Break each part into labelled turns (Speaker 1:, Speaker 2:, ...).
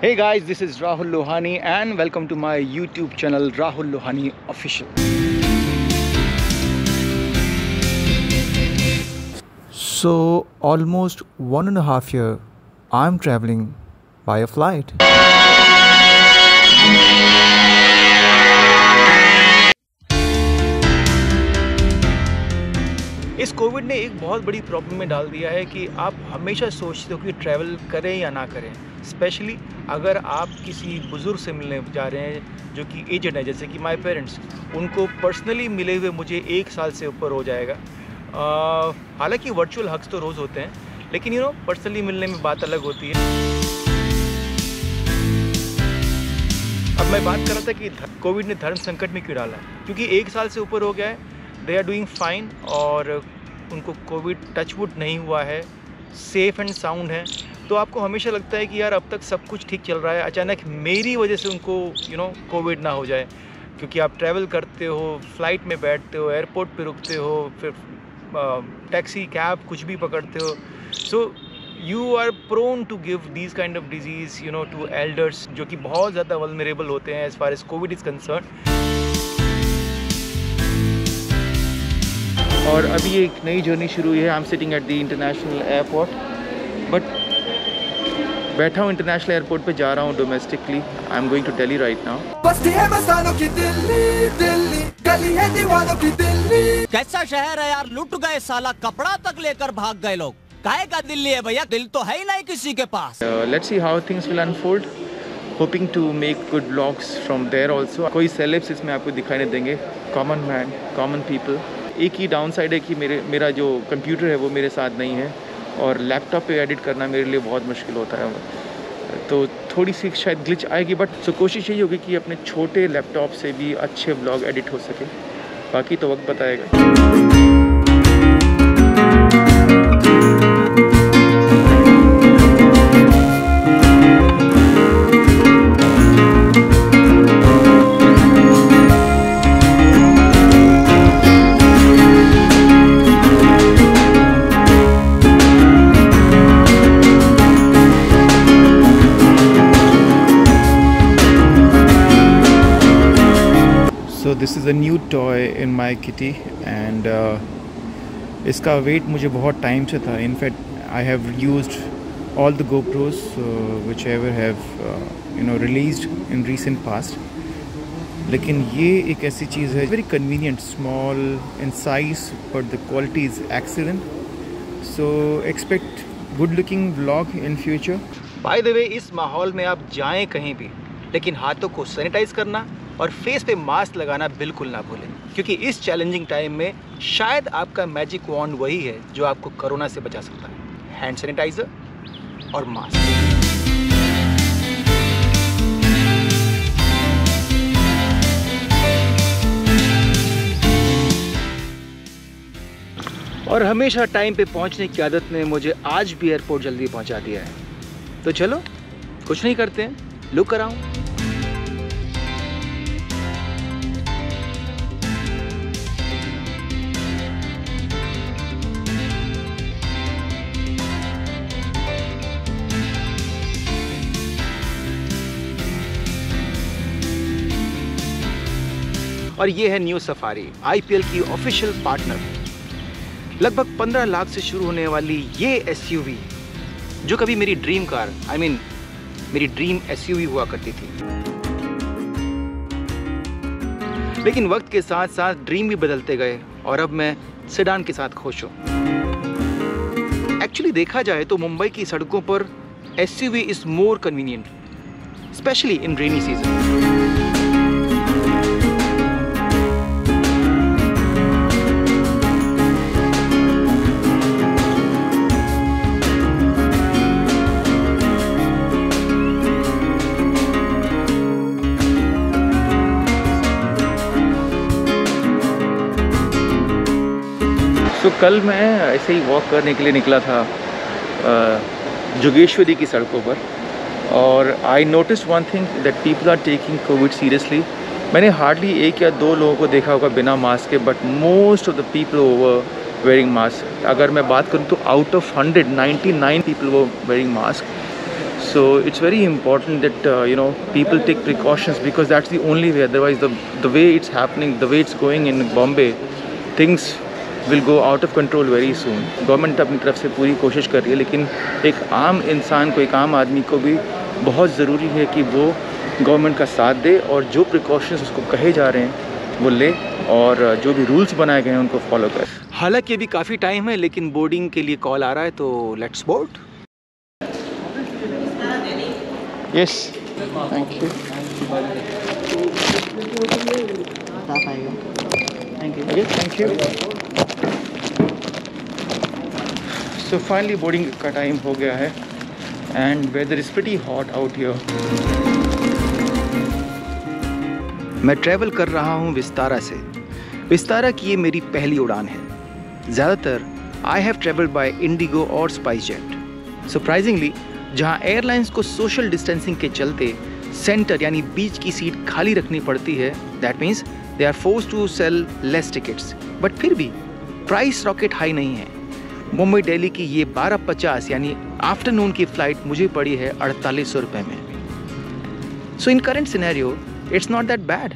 Speaker 1: Hey guys, this is Rahul Lohani and welcome to my YouTube channel Rahul Lohani Official. So almost 1.5 years I'm traveling by a flight. इस Covid ने एक बहुत बड़ी problem में डाल दिया है कि आप हमेशा सोचते हो कि ट्रैवल करें या ना करें। स्पेशली अगर आप किसी बुज़ुर्ग से मिलने जा रहे हैं जो कि एजड है, जैसे कि माय पेरेंट्स, उनको पर्सनली मिले हुए मुझे 1 साल से ऊपर हो जाएगा। हालांकि वर्चुअल हग्स तो रोज़ होते हैं, लेकिन पर्सनली मिलने में बात अलग होती है। अब मैं बात कर रहा था कि कोविड ने धर्म संकट में क्यों डाला, क्योंकि 1 साल से ऊपर हो गया है, दे आर डूइंग फाइन और उनको कोविड टचवुड नहीं हुआ है, सेफ़ एंड साउंड है। तो आपको हमेशा लगता है कि यार अब तक सब कुछ ठीक चल रहा है, अचानक मेरी वजह से उनको कोविड ना हो जाए। क्योंकि आप ट्रैवल करते हो, फ्लाइट में बैठते हो, एयरपोर्ट पे रुकते हो, फिर टैक्सी कैब कुछ भी पकड़ते हो। So you are prone to give these kind of disease to elders, जो कि बहुत ज़्यादा वल्नरेबल होते हैं as far as covid is concern. और अभी एक नई जर्नी शुरू हुई है। I am sitting at the international airport, but बैठा हूँ इंटरनेशनल एयरपोर्ट पे, जा रहा हूँ domestically. I am going to Delhi right now.
Speaker 2: कैसा शहर है यार, लुट गए साला, कपड़ा तक लेकर भाग गए लोग। काहे का दिल्ली है भैया, दिल तो है ही नहीं किसी के पास।
Speaker 1: Let's see how things will unfold, hoping to make good vlogs from there also. कोई सेलेब्स इसमें आपको दिखाई नहीं देंगे, कॉमन मैन, कॉमन पीपल। एक ही डाउन साइड है कि मेरा जो कंप्यूटर है वो मेरे साथ नहीं है, और लैपटॉप पे एडिट करना मेरे लिए बहुत मुश्किल होता है, तो थोड़ी सी शायद ग्लिच आएगी। बट कोशिश यही होगी कि अपने छोटे लैपटॉप से भी अच्छे व्लॉग एडिट हो सके, बाकी तो वक्त बताएगा। So this is a new toy in my kitty and इसका वेट मुझे बहुत टाइम से था। In fact I have used all the GoPros whichever have released in recent past, लेकिन ये एक ऐसी चीज़ है, very convenient, small in size but the quality is excellent, so expect good looking vlog in future. By the way, इस माहौल में आप जाएं कहीं भी, लेकिन हाथों को सैनिटाइज करना और फेस पे मास्क लगाना बिल्कुल ना भूलें, क्योंकि इस चैलेंजिंग टाइम में शायद आपका मैजिक वॉन्ड वही है जो आपको कोरोना से बचा सकता है, हैंड सैनिटाइजर और मास्क। और हमेशा टाइम पे पहुंचने की आदत ने मुझे आज भी एयरपोर्ट जल्दी पहुंचा दिया है। तो चलो कुछ नहीं करते हैं, लुक कराऊं। और ये है न्यू सफारी, आईपीएल की ऑफिशियल पार्टनर। लगभग 15 लाख से शुरू होने वाली ये एसयूवी, जो कभी मेरी ड्रीम कार, मेरी ड्रीम एसयूवी हुआ करती थी, लेकिन वक्त के साथ साथ ड्रीम भी बदलते गए और अब मैं सेडान के साथ खुश हूँ। एक्चुअली देखा जाए तो मुंबई की सड़कों पर SUV is more convenient, specially in rainy season. तो कल मैं ऐसे ही वॉक करने के लिए निकला था जोगेश्वरी की सड़कों पर, और I notice one thing that people are taking covid seriously. मैंने हार्डली 1 या 2 लोगों को देखा होगा बिना मास्क के, but most of the people over wearing mask. अगर मैं बात करूँ तो आउट ऑफ 100 99 पीपल वो wearing mask. So it's very important that people take precautions, because that's the only way. Otherwise, the way it's happening, the way it's going in Bombay, things will go out of control very soon. Government अपनी तरफ से पूरी कोशिश कर रही है, लेकिन एक आम इंसान को, एक आम आदमी को भी बहुत ज़रूरी है कि वो गवर्नमेंट का साथ दे और जो प्रिकॉशंस उसको कहे जा रहे हैं वो ले, और जो भी रूल्स बनाए गए हैं उनको फॉलो करे। हालांकि अभी काफ़ी टाइम है, लेकिन बोर्डिंग के लिए कॉल आ रहा है, तो let's board. Yes, thank you. Thank you. So finally boarding का टाइम हो गया है, and weather is pretty hot out here. मैं ट्रैवल कर रहा हूँ विस्तारा से। विस्तारा की ये मेरी पहली उड़ान है। ज़्यादातर I have travelled by Indigo और स्पाइस जेट। सरप्राइजिंगली, जहाँ एयरलाइंस को सोशल डिस्टेंसिंग के चलते सेंटर यानी बीच की सीट खाली रखनी पड़ती है, that means they are forced to sell less tickets, but फिर भी प्राइस रॉकेट हाई नहीं है। मुंबई दिल्ली की ये 12:50 यानी आफ्टरनून की फ़्लाइट मुझे पड़ी है 4800 रुपये में। So in current scenario it's not that bad.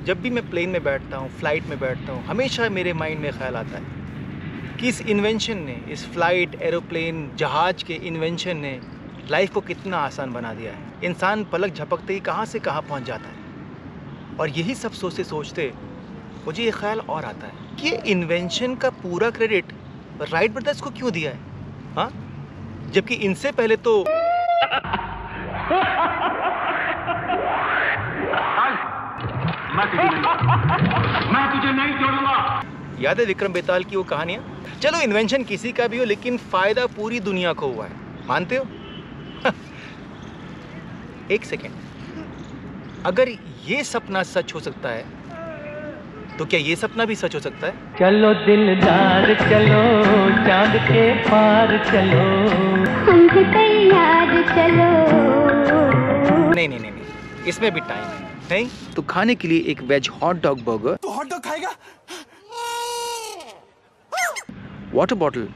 Speaker 1: जब भी मैं प्लेन में बैठता हूँ, फ्लाइट में बैठता हूँ, हमेशा मेरे माइंड में ख्याल आता है कि इस इन्वेंशन ने, इस फ्लाइट, एरोप्लेन, जहाज़ के इन्वेंशन ने लाइफ को कितना आसान बना दिया है। इंसान पलक झपकते ही कहाँ से कहाँ पहुँच जाता है। और यही सब सोचते सोचते मुझे ये ख्याल और आता है कि ये इन्वेंशन का पूरा क्रेडिट राइट ब्रदर्स को क्यों दिया है, हाँ? जबकि इनसे पहले तो मैं तुझे नहीं छोड़ूंगा। याद है विक्रम बेताल की वो कहानियाँ? चलो इन्वेंशन किसी का भी हो, लेकिन फायदा पूरी दुनिया को हुआ है, मानते हो? एक सेकेंड, अगर ये सपना सच हो सकता है तो क्या ये सपना भी सच हो सकता है?
Speaker 3: चलो दिलदार चलो, चांद के पार चलो, हम तैयार चलो।
Speaker 1: नहीं नहीं नहीं, इसमें भी टाइम है। नहीं तो खाने के लिए एक वेज हॉट डॉग बर्गर।
Speaker 2: तो हॉट डॉग खाएगा?
Speaker 1: Water bottle.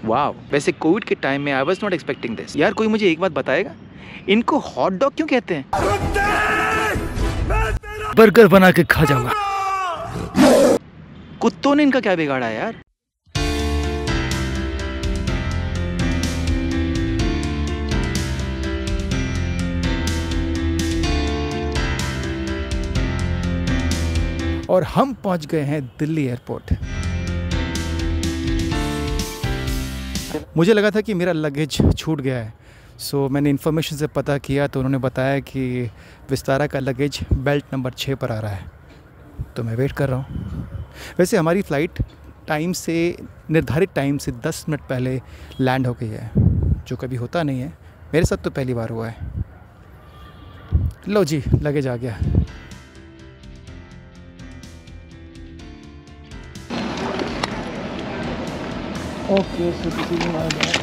Speaker 1: वाह, वैसे कोविड के टाइम में I was not expecting this. यार कोई मुझे एक बात बताएगा, इनको हॉट डॉग क्यों कहते हैं? बर्गर बना के खा जाऊंगा। कुत्तों ने इनका क्या बिगाड़ा है यार? और हम पहुंच गए हैं दिल्ली एयरपोर्ट। मुझे लगा था कि मेरा लगेज छूट गया है, सो मैंने इन्फॉर्मेशन से पता किया तो उन्होंने बताया कि विस्तारा का लगेज बेल्ट नंबर 6 पर आ रहा है, तो मैं वेट कर रहा हूँ। वैसे हमारी फ़्लाइट टाइम से, निर्धारित टाइम से 10 मिनट पहले लैंड हो गई है, जो कभी होता नहीं है। मेरे साथ तो पहली बार हुआ है। लो जी, लगेज आ गया। Okay, so this is my bag.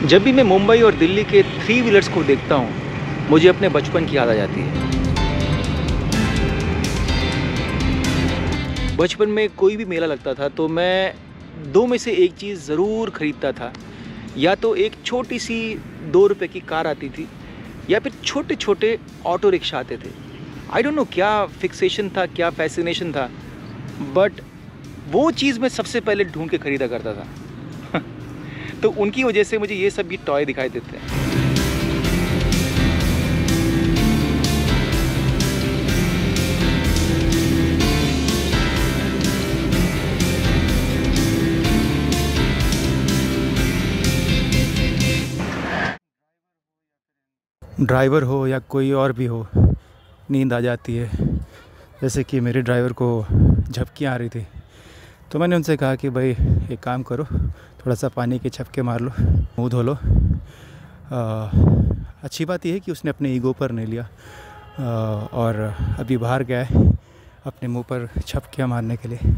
Speaker 1: जब भी मैं मुंबई और दिल्ली के 3 व्हीलर्स को देखता हूँ मुझे अपने बचपन की याद आ जाती है। बचपन में कोई भी मेला लगता था तो मैं दो में से एक चीज़ ज़रूर ख़रीदता था। या तो एक छोटी सी 2 रुपए की कार आती थी, या फिर छोटे छोटे ऑटो रिक्शा आते थे। आई डोंट नो क्या फिक्सेशन था, क्या फैसिनेशन था, बट वो चीज़ मैं सबसे पहले ढूंढ के ख़रीदा करता था। तो उनकी वजह से मुझे ये सब भी टॉय दिखाई देते हैं। ड्राइवर हो या कोई और भी हो, नींद आ जाती है। जैसे कि मेरे ड्राइवर को झपकियाँ आ रही थी, तो मैंने उनसे कहा कि भाई एक काम करो, थोड़ा सा पानी के झपके मार लो, मुँह धो लो। अच्छी बात यह है कि उसने अपने ईगो पर नहीं लिया और अभी बाहर गया है अपने मुंह पर झपकियाँ मारने के लिए,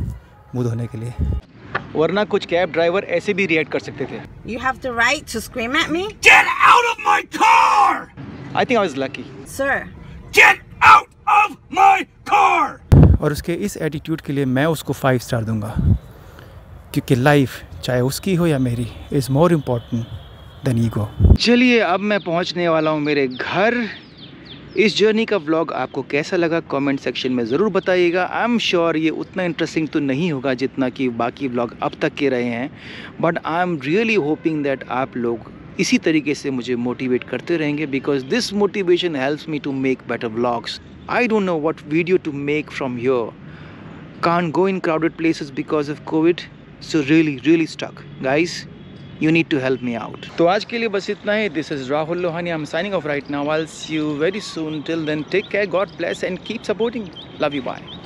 Speaker 1: मुँह धोने के लिए। वरना कुछ कैब ड्राइवर ऐसे भी रिएक्ट कर सकते थे।
Speaker 4: You have the right to scream at me?
Speaker 2: Get out of my car!
Speaker 1: I think I was lucky.
Speaker 4: Sir.
Speaker 2: Get out of my car!
Speaker 1: और उसके इस एटीट्यूड के लिए मैं उसको 5 स्टार दूंगा, क्योंकि लाइफ चाहे उसकी हो या मेरी is more important then ego. चलिए अब मैं पहुंचने वाला हूं मेरे घर। इस जर्नी का व्लॉग आपको कैसा लगा कमेंट सेक्शन में ज़रूर बताइएगा। आई एम श्योर ये उतना इंटरेस्टिंग तो नहीं होगा जितना कि बाकी व्लॉग अब तक के रहे हैं, but I am really hoping that आप लोग इसी तरीके से मुझे मोटिवेट करते रहेंगे, because this motivation helps me to make better vlogs. I don't know what video to make from here. Can't go in crowded places because of COVID. So really stuck. Guys, you need to help me out. तो आज के लिए बस इतना ही. This is Rahul Lohani. I'm signing off right now. I'll see you very soon. Till then, take care. God bless and keep supporting. Love you. Bye.